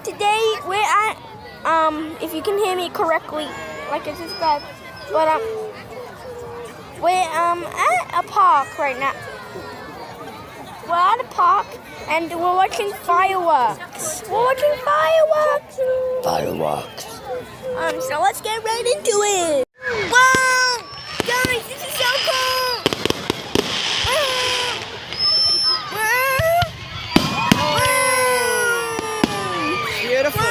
Today we're at, if you can hear me correctly, like I just said, but we're at a park right now. We're at a park and we're watching fireworks. Fireworks. So let's get right into it. Whoa! Guys, this is so cool! Beautiful.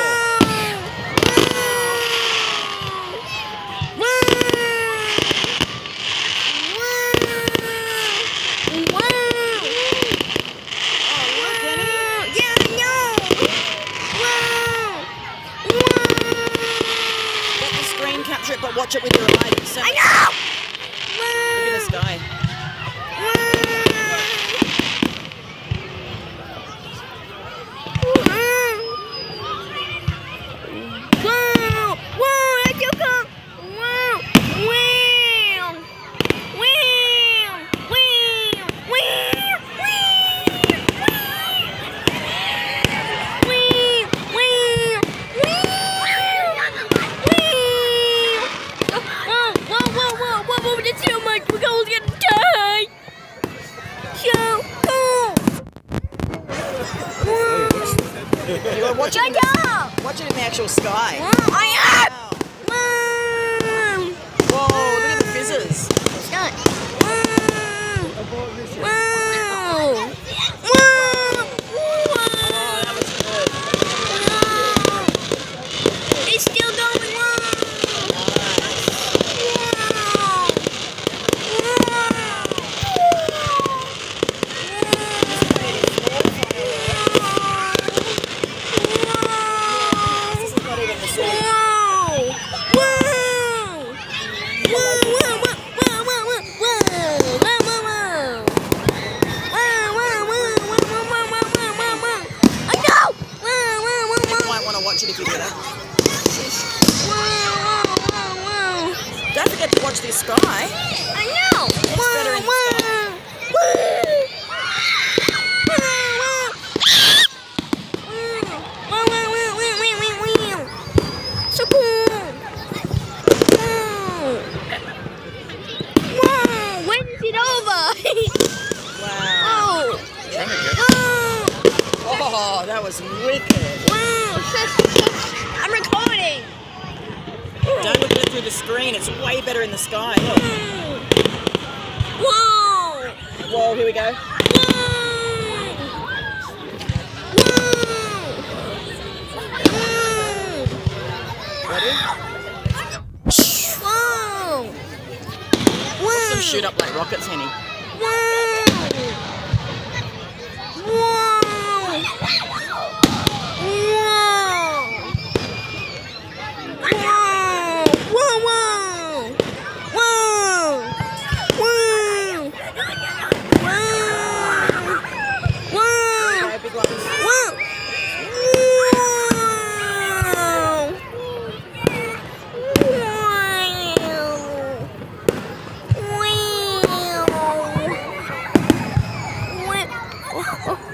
Capture it, but watch it with your eyes. I know! Look at this guy. It's so much, we're going to die. So cool. You gotta watch it, watch it in the actual sky. I am. Whoa, look at the fizzes. It's done. That was good. It's still going. Watch it if you do that. Don't forget to watch this sky. I know. It's better in the sky. So cool. Wow. When is it over? Wow. Oh, that was wicked. I'm recording. Don't look at it through the screen. It's way better in the sky. Look. Whoa. Whoa, here we go. Ready? Whoa. Watch them shoot up like rockets, Henny. Oh.